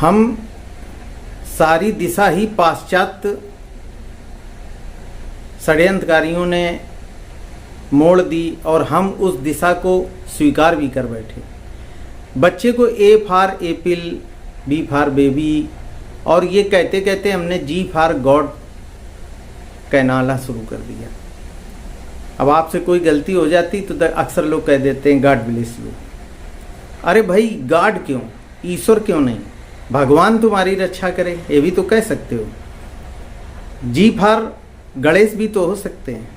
हम सारी दिशा ही पाश्चात्य षड्यंत्रकारियों ने मोड़ दी और हम उस दिशा को स्वीकार भी कर बैठे। बच्चे को A for apple, B for baby और ये कहते कहते हमने जी फॉर गॉड कहना शुरू कर दिया। अब आपसे कोई गलती हो जाती तो अक्सर लोग कह देते हैं गॉड ब्लेस यू। अरे भाई गॉड क्यों, ईश्वर क्यों नहीं, भगवान तुम्हारी रक्षा करे, ये भी तो कह सकते हो। जी फॉर गणेश भी तो हो सकते हैं,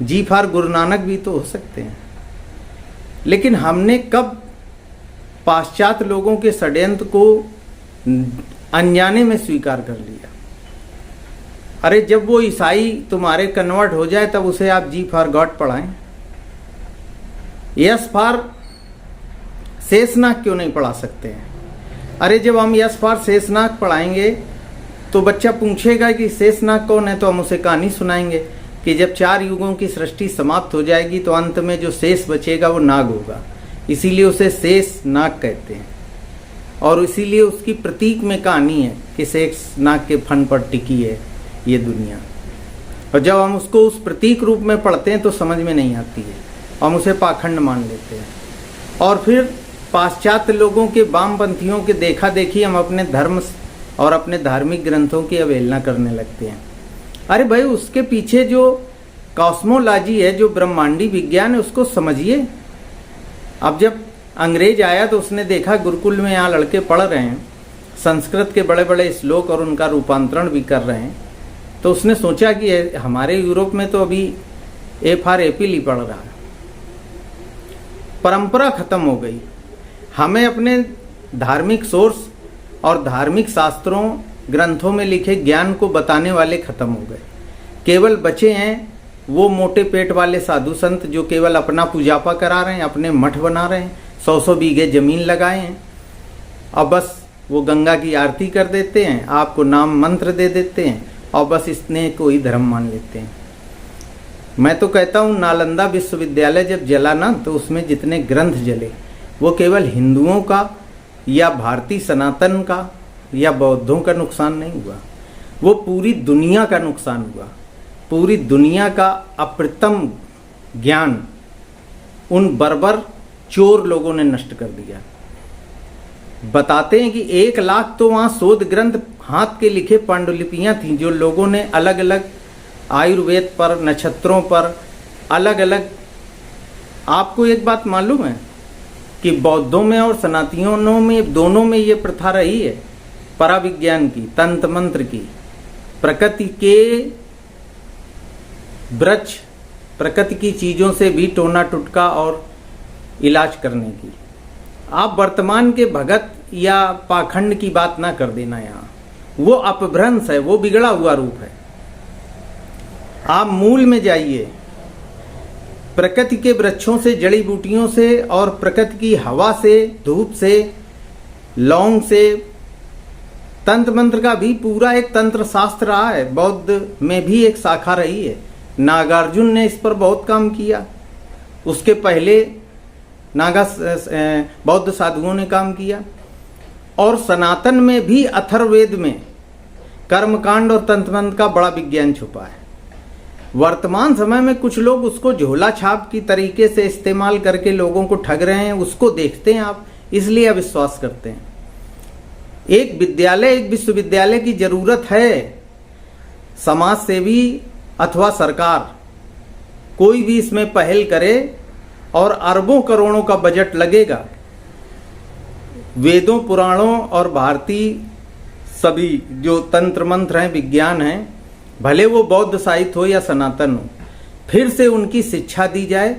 जी फॉर गुरु नानक भी तो हो सकते हैं। लेकिन हमने कब पाश्चात्य लोगों के षड्यंत्र को अनजाने में स्वीकार कर लिया। अरे जब वो ईसाई तुम्हारे कन्वर्ट हो जाए तब उसे आप जी फॉर गॉड पढ़ाएं, यस फॉर शेषनाग क्यों नहीं पढ़ा सकते हैं। अरे जब हम यस फॉर शेषनाग पढ़ाएंगे तो बच्चा पूछेगा कि शेषनाग कौन है, तो हम उसे कहानी सुनाएंगे कि जब 4 युगों की सृष्टि समाप्त हो जाएगी तो अंत में जो शेष बचेगा वो नाग होगा, इसीलिए उसे शेष नाग कहते हैं। और इसीलिए उसकी प्रतीक में कहानी है कि शेष नाग के फन पर टिकी है ये दुनिया। और जब हम उसको उस प्रतीक रूप में पढ़ते हैं तो समझ में नहीं आती है, हम उसे पाखंड मान लेते हैं। और फिर पाश्चात्य लोगों के वामपंथियों के देखा देखी हम अपने धर्म और अपने धार्मिक ग्रंथों की अवहेलना करने लगते हैं। अरे भाई उसके पीछे जो कॉस्मोलॉजी है, जो ब्रह्मांडी विज्ञान है, उसको समझिए। अब जब अंग्रेज आया तो उसने देखा गुरुकुल में यहाँ लड़के पढ़ रहे हैं, संस्कृत के बड़े बड़े श्लोक और उनका रूपांतरण भी कर रहे हैं, तो उसने सोचा कि हमारे यूरोप में तो अभी ए फॉर एपिल ही पढ़ रहा है। परंपरा खत्म हो गई। हमें अपने धार्मिक सोर्स और धार्मिक शास्त्रों ग्रंथों में लिखे ज्ञान को बताने वाले खत्म हो गए। केवल बचे हैं वो मोटे पेट वाले साधु संत जो केवल अपना पूजापा करा रहे हैं, अपने मठ बना रहे हैं, 100-100 बीघे जमीन लगाए हैं, और बस वो गंगा की आरती कर देते हैं, आपको नाम मंत्र दे देते हैं और बस इसने कोई धर्म मान लेते हैं। मैं तो कहता हूँ नालंदा विश्वविद्यालय जब जला ना, तो उसमें जितने ग्रंथ जले वो केवल हिंदुओं का या भारतीय सनातन का या बौद्धों का नुकसान नहीं हुआ, वो पूरी दुनिया का नुकसान हुआ। पूरी दुनिया का अप्रतिम ज्ञान उन बर्बर चोर लोगों ने नष्ट कर दिया। बताते हैं कि 1 लाख तो वहाँ शोध ग्रंथ हाथ के लिखे पांडुलिपियाँ थीं जो लोगों ने अलग अलग आयुर्वेद पर, नक्षत्रों पर अलग अलग। आपको एक बात मालूम है कि बौद्धों में और सनातनियों में दोनों में ये प्रथा रही है पराविज्ञान की, तंत्र मंत्र की, प्रकृति के वृक्ष, प्रकृति की चीज़ों से भी टोना टुटका और इलाज करने की। आप वर्तमान के भगत या पाखंड की बात ना कर देना यहाँ, वो अपभ्रंश है, वो बिगड़ा हुआ रूप है। आप मूल में जाइए, प्रकृति के वृक्षों से, जड़ी बूटियों से और प्रकृति की हवा से, धूप से, लौंग से। तंत्र मंत्र का भी पूरा एक तंत्र शास्त्र रहा है, बौद्ध में भी एक शाखा रही है। नागार्जुन ने इस पर बहुत काम किया, उसके पहले बौद्ध साधुओं ने काम किया। और सनातन में भी अथर्ववेद में कर्मकांड और तंत्र मंत्र का बड़ा विज्ञान छुपा है। वर्तमान समय में कुछ लोग उसको झोला छाप की तरीके से इस्तेमाल करके लोगों को ठग रहे हैं, उसको देखते हैं आप, इसलिए अविश्वास करते हैं। एक विद्यालय, एक विश्वविद्यालय की जरूरत है। समाज सेवी अथवा सरकार कोई भी इसमें पहल करे और अरबों करोड़ों का बजट लगेगा। वेदों, पुराणों और भारतीय सभी जो तंत्र मंत्र हैं, विज्ञान हैं, भले वो बौद्ध साहित्य हो या सनातन हो, फिर से उनकी शिक्षा दी जाए,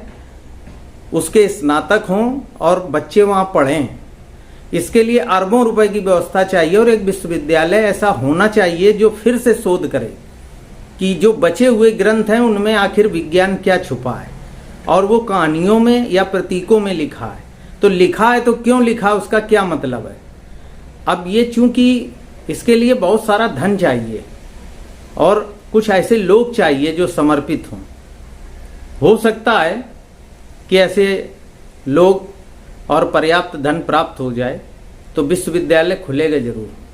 उसके स्नातक हों और बच्चे वहाँ पढ़ें। इसके लिए अरबों रुपए की व्यवस्था चाहिए और एक विश्वविद्यालय ऐसा होना चाहिए जो फिर से शोध करे कि जो बचे हुए ग्रंथ हैं उनमें आखिर विज्ञान क्या छुपा है और वो कहानियों में या प्रतीकों में लिखा है। तो लिखा है तो क्यों लिखा, उसका क्या मतलब है। अब ये चूंकि इसके लिए बहुत सारा धन चाहिए और कुछ ऐसे लोग चाहिए जो समर्पित हों। हो सकता है कि ऐसे लोग और पर्याप्त धन प्राप्त हो जाए, तो विश्वविद्यालय खुलेगा जरूर।